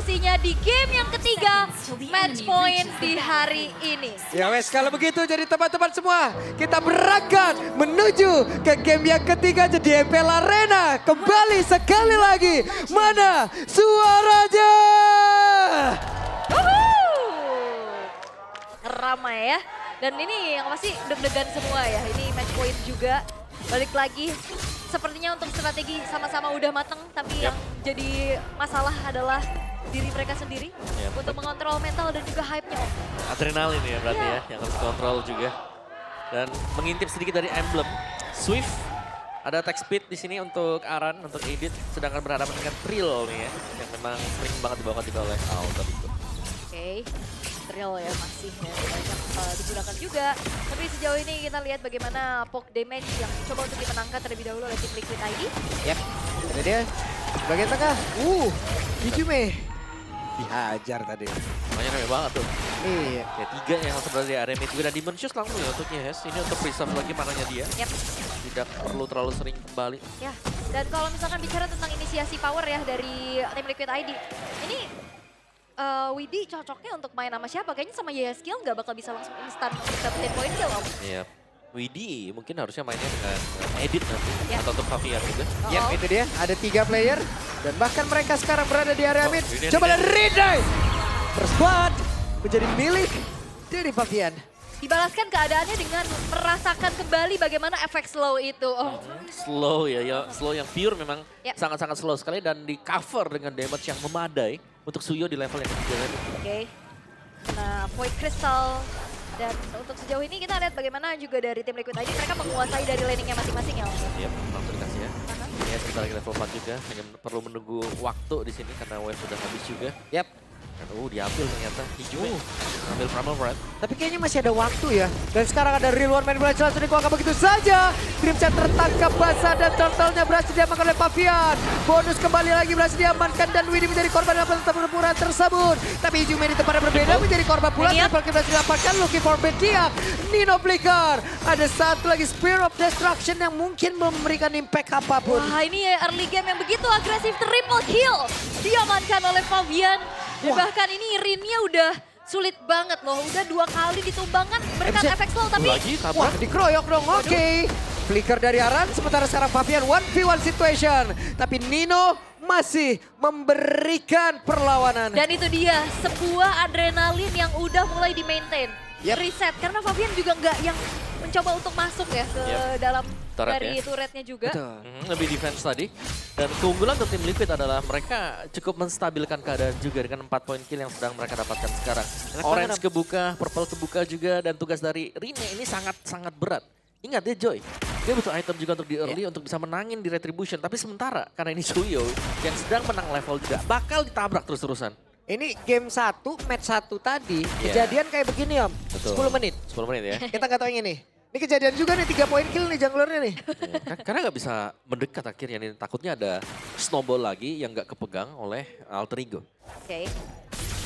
kontribusinya di game yang ketiga, match point di hari ini. Ya wes, kalau begitu jadi teman-teman semua, kita berangkat menuju ke game yang ketiga jadi MPL Arena. Kembali sekali lagi, mana suaranya? Ramai ya. Dan ini yang pasti deg-degan semua ya. Ini match point juga. Balik lagi. Sepertinya untuk strategi sama-sama udah mateng. Tapi yang jadi masalah adalah diri mereka sendiri. Untuk mengontrol mental dan juga hype-nya. Adrenalin ya berarti ya. Yang harus kontrol juga. Dan mengintip sedikit dari emblem. Swift. Ada attack speed di sini untuk Aran, untuk Edith. Sedangkan berhadapan dengan Trill nih ya. Yang memang sering banget dibawa juga oleh Alter itu. Oke. Trill ya masih ya, banyak digunakan juga. Tapi sejauh ini kita lihat bagaimana poke damage yang coba untuk dimenangkan terlebih dahulu oleh tim Liquid ID. Yap, ada dia. Bagian tengah. Ijume. Dihajar tadi. Makanya rame banget tuh. Iya. Ya 3 yang langsung berada di area mid juga. Dan Demon Shoes langsung ya untuk Yes. Ini untuk preserve lagi mananya dia. Yap. Tidak perlu terlalu sering kembali. Ya, dan kalau misalkan bicara tentang inisiasi power ya dari tim Liquid ID. Ini Widi cocoknya untuk main sama siapa? Kayaknya sama Yeskill nggak bakal bisa langsung instan untuk dapetin poin kill om. Iya. Widi mungkin harusnya mainnya dengan Edith nanti. Atau untuk Favian juga. Yap, itu dia. Ada 3 player. Dan bahkan mereka sekarang berada di area mid. Rene, Coba lihat Rene. Bersquad menjadi milik dari Favian. Dibalaskan keadaannya dengan merasakan kembali bagaimana efek slow itu om. Slow ya, slow yang pure memang Yep. sangat-sangat slow sekali. Dan di cover dengan damage yang memadai untuk Suyo di level yang ketiga tadi. Oke. Nah, point crystal. Dan untuk sejauh ini kita lihat bagaimana juga dari tim Liquid ID mereka menguasai dari laningnya masing-masing ya om. Iya, langsung dikasih ya. Ya, sebentar lagi level 4 juga. Hanya perlu menunggu waktu di sini karena wave sudah habis juga. Yap. Dan diambil ternyata. Hijau ambil Primal Breath. Tapi kayaknya masih ada waktu ya. Dan sekarang ada real one man berhasil langsung dikuangkan begitu saja. Grimchat tertangkap basah dan turtle-nya berhasil diamankan oleh Favian. Bonus kembali lagi berhasil diamankan dan Widi menjadi korban dalam pertempuran tersebut. Tapi Ijume di tempat yang berbeda menjadi korban pula. Triple kill berhasil didapatkan. Looking for Bediak. Nino Flicker. Ada satu lagi Spear of Destruction yang mungkin memberikan impact apapun. Wah ini early game yang begitu agresif, triple kill diamankan oleh Favian. Dan bahkan ini Rinnya udah sulit banget loh, udah 2 kali ditumbangkan berkat efek slow tapi... Lagi tabrak. Wah, dikeroyok dong, oke. Flicker dari Aran, sementara sekarang Favian 1v1 situation. Tapi Nino masih memberikan perlawanan. Dan itu dia, sebuah adrenalin yang udah mulai di-maintain. Reset, karena Favian juga nggak yang mencoba untuk masuk ya ke dalam Turret dari ya. turretnya juga. Lebih defense tadi. Dan keunggulan untuk tim Liquid adalah mereka cukup menstabilkan keadaan juga dengan 4 poin kill yang sedang mereka dapatkan sekarang. Orange kebuka, purple kebuka juga, dan tugas dari Rine ini sangat-sangat berat. Ingat ya Joy, dia butuh item juga untuk di early untuk bisa menangin di retribution. Tapi sementara karena ini Suyo yang sedang menang level juga bakal ditabrak terus-terusan. Ini game 1, match 1 tadi, kejadian kayak begini Om. Betul. 10 menit. 10 menit ya. Kita nggak tahu yang ini. Ini kejadian juga nih, 3 poin kill nih junglernya nih. Karena nggak bisa mendekat akhirnya nih. Takutnya ada snowball lagi yang nggak kepegang oleh Alter Ego. Oke.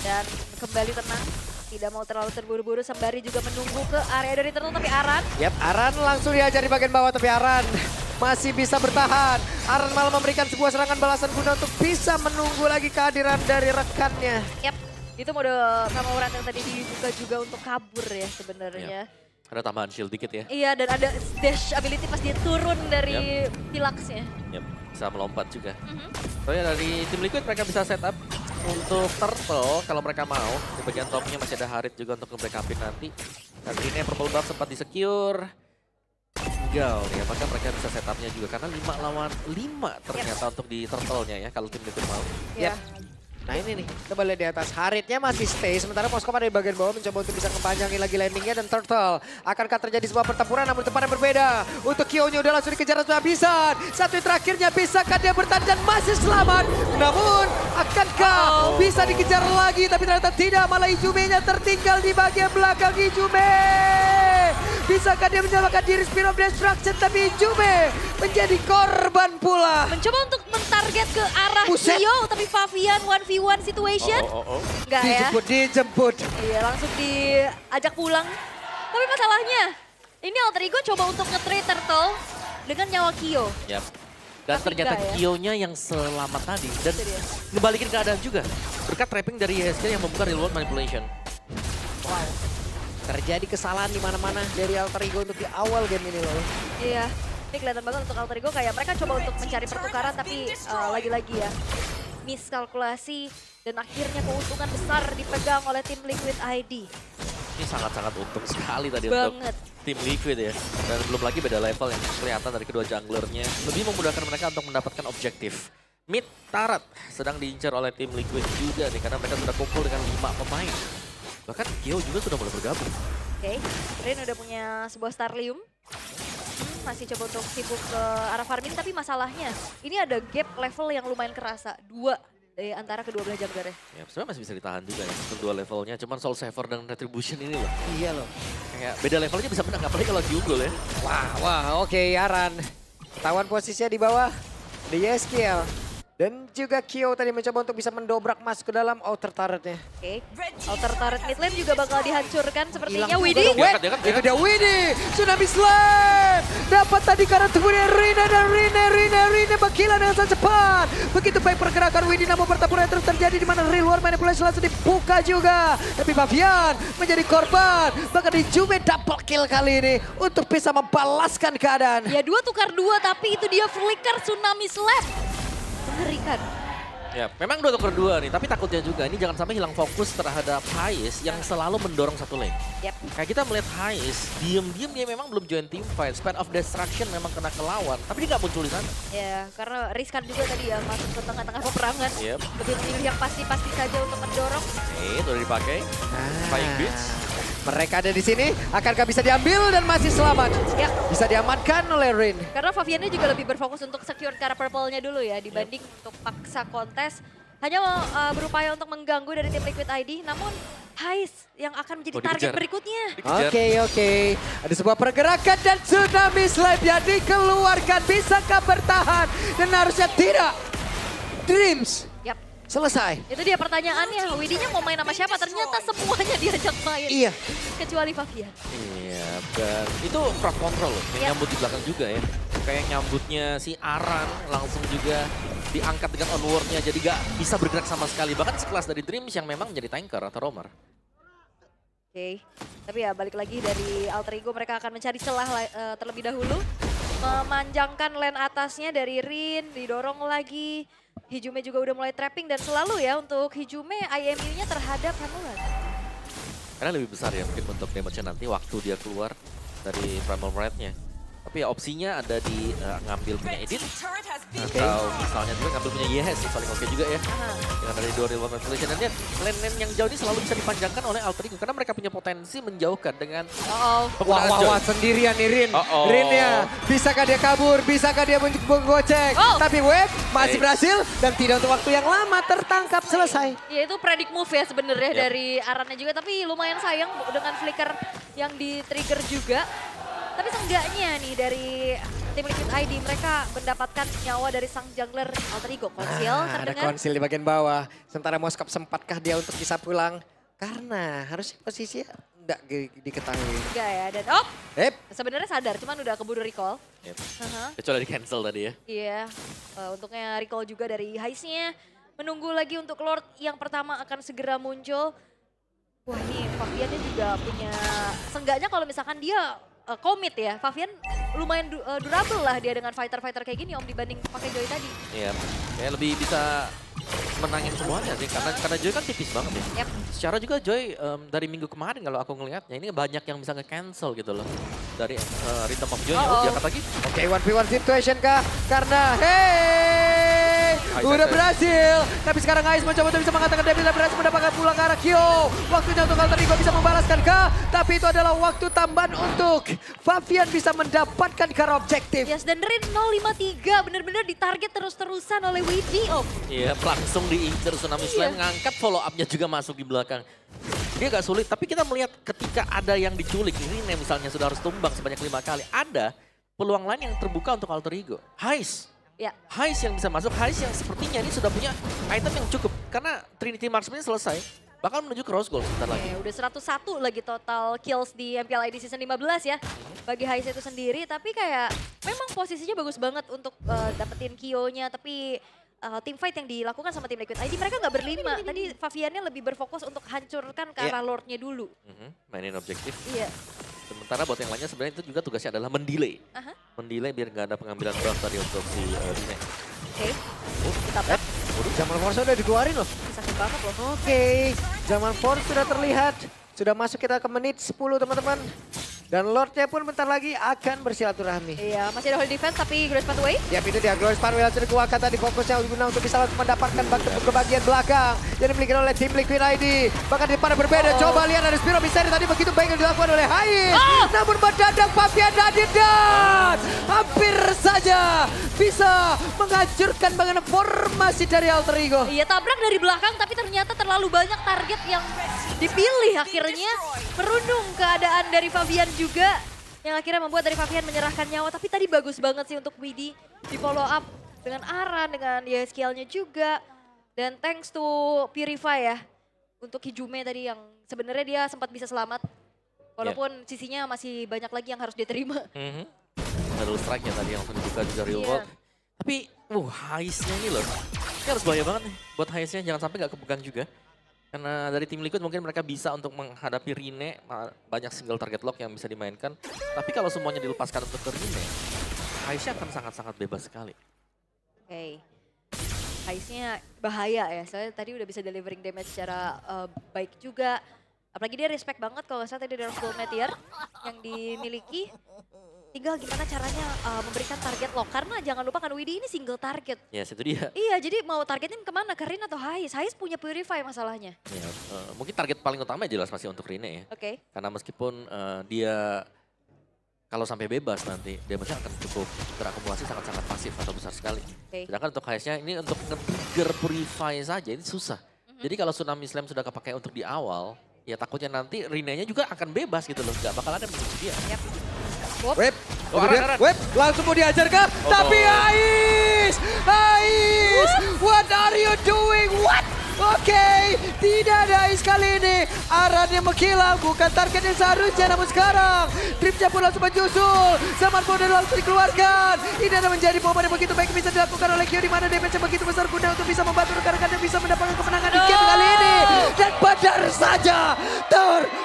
Dan kembali tenang, tidak mau terlalu terburu-buru sembari juga menunggu ke area dari turtle tapi Aran. Yap, Aran langsung diajar di bagian bawah tapi Aran masih bisa bertahan. Aran malah memberikan sebuah serangan balasan guna untuk bisa menunggu lagi kehadiran dari rekannya. Yap, itu mode Kamuran yang tadi dibuka juga untuk kabur ya sebenarnya. Ada tambahan shield dikit ya. Iya, dan ada dash ability pas dia turun dari Pilaxnya. Yap, bisa melompat juga. So ya dari tim Liquid mereka bisa setup untuk turtle kalau mereka mau. Di bagian topnya masih ada Harit juga untuk nge-backupin nanti. Dan ini purple buff sempat di-secure. Tinggal nih, apakah mereka bisa setupnya juga. Karena 5 lawan 5 ternyata untuk di turtle-nya ya kalau tim Liquid mau. Yap. Nah ini nih, coba lihat di atas. Haritnya masih stay, sementara Moskov ada di bagian bawah mencoba untuk bisa ngepanjangin lagi landingnya. Dan Turtle, akankah terjadi sebuah pertempuran namun di tempat yang berbeda. Untuk Kyo-nya udah langsung dikejar langsung habisan. Satu terakhirnya, bisakah dia bertahan dan masih selamat? Namun, akankah bisa dikejar lagi? Tapi ternyata tidak, malah Ijume-nya tertinggal di bagian belakang Ijume. Bisakah dia menyelamatkan diri Spear of Destruction? Tapi Ijume menjadi korban pula. Mencoba untuk mentarget ke arah Kyo, tapi Favian 1v1 situation. Enggak ya. Dijemput. Iya, langsung diajak pulang. Tapi masalahnya, ini Alter Ego coba untuk nge-trade Turtle dengan nyawa Kyo. Yap. Dan Tapi ternyata enggak ya. Kyo-nya yang selamat tadi. Dan ngebalikin keadaan juga. Berkat trapping dari YSK yang membuka real world manipulation. Wow. Terjadi kesalahan di mana-mana dari Alter Ego untuk di awal game ini loh. Iya, ini kelihatan banget untuk Alter Ego kayak mereka coba untuk mencari pertukaran tapi lagi-lagi ya miskalkulasi dan akhirnya keuntungan besar dipegang oleh tim Liquid ID. Ini sangat-sangat untung sekali tadi Banget. untuk tim Liquid ya. Dan belum lagi beda level yang kelihatan dari kedua junglernya. Lebih memudahkan mereka untuk mendapatkan objektif. Mid Tarat sedang diincar oleh tim Liquid juga nih karena mereka sudah kumpul dengan 5 pemain. Bahkan Kyo juga sudah mulai bergabung. Oke, Rin udah punya sebuah Starlium. Masih coba untuk sibuk ke arah farming, tapi masalahnya ini ada gap level yang lumayan kerasa. 2 dari antara kedua belah jungler. Ya, sebenarnya masih bisa ditahan juga ya untuk dua levelnya. Cuman Soul Saver dan Retribution ini loh. Iya loh. Kayak beda levelnya bisa menang, apalagi kalau diunggul ya. Wah, oke Aran. Ketahuan posisinya di bawah. The Yeskiel. Dan juga Kyo tadi mencoba untuk bisa mendobrak masuk ke dalam outer turretnya. Oke, outer turret mid lane juga bakal dihancurkan sepertinya. Hilang Widhi. juga dong. Itu dia Widhi. Tsunami Slam. Dapat tadi karena kemudian Rina dan Rina berkilah dengan sangat cepat. Begitu baik pergerakan Widhi namun pertempuran terus terjadi di mana real world manipulation langsung dibuka juga. Tapi Fabian menjadi korban. Bahkan di Jume double kill kali ini untuk bisa membalaskan keadaan. Ya 2 tukar 2 tapi itu dia flicker Tsunami Slam. Mengerikan. Ya, memang 2 tukar 2 nih, tapi takutnya juga ini jangan sampai hilang fokus terhadap Hais yang selalu mendorong satu lane. Yep. Kayak kita melihat Hais, diem-diem dia memang belum join team fight. Span of Destruction memang kena ke lawan, tapi dia nggak muncul di sana. Ya, karena riskan juga tadi ya masuk ke tengah-tengah peperangan. Yep. Lebih memilih yang pasti-pasti saja untuk mendorong. Itu udah dipakai. Flying Beats. Mereka ada di sini, akankah bisa diambil dan masih selamat? Ya. Bisa diamankan oleh Rin. Karena Faviannya juga lebih berfokus untuk secure ke arah purple-nya dulu ya dibanding untuk paksa kontes. Hanya berupaya untuk mengganggu dari tim Liquid ID, namun Hais yang akan menjadi target berikutnya. Oke. Ada sebuah pergerakan dan Tsunami Slam yang dikeluarkan. Bisakah bertahan? Dan harusnya tidak. Dreams. Yap. Selesai. Itu dia pertanyaannya, Widhi-nya mau main sama siapa? Ternyata semuanya diajak main. Iya. Kecuali Favian. Iya, dan itu crowd control loh, yang nyambut di belakang juga ya. Kayak nyambutnya si Aran langsung juga diangkat dengan onward-nya, jadi gak bisa bergerak sama sekali. Bahkan sekelas dari Dreams yang memang menjadi tanker atau roamer. Oke, tapi ya balik lagi dari Alter Ego mereka akan mencari celah terlebih dahulu. Memanjangkan lane atasnya dari Rin, didorong lagi. Hijume juga udah mulai trapping dan selalu ya untuk Hijume IMU-nya terhadap Hanulan. Karena lebih besar ya mungkin untuk damage-nya nanti waktu dia keluar dari Primal Ride-nya. Tapi ya opsinya ada di ngambil punya Edit. Atau misalnya juga ngambil punya Yes, paling oke juga ya. Dengan dari dua real manipulation. Dan lihat lane-lane yang jauh ini selalu bisa dipanjangkan oleh Alter Ego. Karena mereka punya potensi menjauhkan dengan penggunaan Wah, sendirian nih Rin. Rin ya, bisakah dia kabur, bisakah dia menggocek. Tapi Web masih berhasil dan tidak untuk waktu yang lama tertangkap selesai. Ya itu predict move ya sebenarnya dari Arannya juga. Tapi lumayan sayang dengan flicker yang di-trigger juga. Tapi seenggaknya nih dari tim Liquid ID mereka mendapatkan nyawa dari sang jungler Alter Ego. Konsil Ada terdengar. konsil di bagian bawah. Sementara Moskop sempatkah dia untuk bisa pulang? Karena harusnya posisinya enggak diketahui. Enggak ya. Dan sebenarnya sadar cuman udah keburu recall. Kecuali di cancel tadi ya. Iya. Untuknya recall juga dari Hais-nya. Menunggu lagi untuk Lord yang pertama akan segera muncul. Wah ini Faviannya juga punya. Seenggaknya kalau misalkan dia komit ya. Favian lumayan durable lah dia dengan fighter-fighter kayak gini om dibanding pakai Joy tadi. Iya, kayak lebih bisa menangin semuanya sih karena Joy kan tipis banget ya. Yep. Secara juga Joy dari minggu kemarin kalau aku ngelihatnya ini banyak yang bisa nge-cancel gitu loh. Dari Rhythm of Joy diangkat lagi. Oke, 1v1 situation kah? Karena udah berhasil. Tapi sekarang Ais mencoba untuk bisa mengatakan dia bisa berhasil mendapatkan pulang ke arah Kyo. Waktunya untuk Alter Ego bisa membalaskan kah? Tapi itu adalah waktu tambahan untuk Favian bisa mendapatkan ke arah objektif. Yes, dan Rin 053 bener-bener ditarget terus-terusan oleh Widhi om. Iya, langsung diincer Tsunami Slam, ngangkat follow up-nya juga masuk di belakang. Dia gak sulit, tapi kita melihat ketika ada yang diculik, ini misalnya sudah harus tumbang sebanyak 5 kali. Ada peluang lain yang terbuka untuk Alter Ego. Hais. Ya. Hais yang bisa masuk, Hais yang sepertinya ini sudah punya item yang cukup. Karena Trinity Marksman selesai, bakal menuju ke Rose Gold sebentar lagi. Udah 101 lagi total kills di MPL ID Season 15 ya. Bagi Hais itu sendiri, tapi kayak memang posisinya bagus banget untuk dapetin Kyo-nya. Tapi team fight yang dilakukan sama tim Liquid ID, mereka nggak berlima. Tadi Faviannya lebih berfokus untuk hancurkan ke arah Lordnya dulu. Mainin objektif. Iya. Sementara buat yang lainnya sebenarnya itu juga tugasnya adalah mendelay. Mendelay biar nggak ada pengambilan buff tadi untuk si Rine. Oke, kita tap. Zaman Force udah dikeluarin loh. Sakit banget loh. Oke, Zaman Force sudah terlihat. Sudah masuk kita ke menit 10 teman-teman. Dan Lordnya pun bentar lagi akan bersilaturahmi. Iya, masih ada hold defense tapi Glorious Pathway. Ya itu dia Glorious Pathway langsung dikeluarkan tadi fokusnya guna untuk bisa langsung mendapatkan ke bagian belakang. Yang dimiliki oleh tim Liquid ID. Bahkan di depan berbeda, coba lihat ada Spiro Misteri tadi begitu baik yang dilakukan oleh Hais. Namun mendadak Favian dan hampir saja bisa menghancurkan bagaimana formasi dari Alter Ego. Iya, tabrak dari belakang tapi ternyata terlalu banyak target yang dipilih akhirnya. Merundung keadaan dari Favian juga yang akhirnya membuat dari Favian menyerahkan nyawa. Tapi tadi bagus banget sih untuk Widhi di follow up dengan Aran, dengan ya skillnya juga. Dan thanks to Purify ya untuk Hijume tadi yang sebenarnya dia sempat bisa selamat. Walaupun sisinya masih banyak lagi yang harus diterima. Ada strike ya tadi yang langsung dibuka juga real world. Tapi Hais-nya ini loh, ini harus bahaya banget nih buat Hais-nya. Jangan sampai nggak kepegang juga. Karena dari tim Liquid mungkin mereka bisa untuk menghadapi Rine, banyak single target lock yang bisa dimainkan. Tapi kalau semuanya dilepaskan untuk ke Rine, Hais-nya akan sangat-sangat bebas sekali. Oke, Hais-nya bahaya ya, soalnya tadi udah bisa delivering damage secara baik juga. Apalagi dia respect banget kalau nggak salah tadi dari Gold Meteor yang dimiliki. Tinggal gimana caranya memberikan target lock. Karena jangan lupa kan Widhi ini single target. Yes, itu dia. Iya, jadi mau targetnya kemana? Ke Rine atau Hais? Hais punya Purify masalahnya. Ya, mungkin target paling utama jelas masih untuk Rine ya. Oke. Karena meskipun dia kalau sampai bebas nanti, damage-nya akan cukup terakumulasi sangat-sangat pasif atau besar sekali. Sedangkan untuk Hais-nya ini untuk nge-trigger Purify saja ini susah. Jadi kalau Tsunami Slam sudah kepakai untuk di awal, ya takutnya nanti Rine-nya juga akan bebas gitu loh. Gak bakal ada yang mengunci dia. Web, Web langsung mau diajar kah? Tapi Hais, what are you doing? What? Oke, tidak ada Hais kali ini. Aran yang menghilang, bukan target yang seharusnya. Namun sekarang, Dripnya pun langsung menyusul. Zaman Model langsung dikeluarkan. Ini adalah menjadi momen yang begitu baik bisa dilakukan oleh Kyo. Di mana damage-nya begitu besar guna untuk bisa membantu rekan-rekan yang bisa mendapatkan kemenangan di game kali ini. Dan badar saja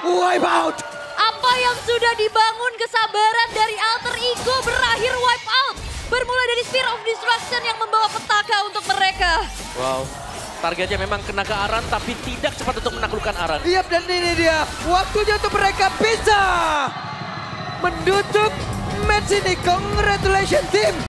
wipe out. Apa yang sudah dibangun kesabaran dari Alter Ego berakhir wipe out. Bermula dari Spear of Destruction yang membawa petaka untuk mereka. Wow, targetnya memang kena ke Aran tapi tidak cepat untuk menaklukkan Aran. Yap, dan ini dia waktunya untuk mereka bisa menutup match ini. Congratulations tim.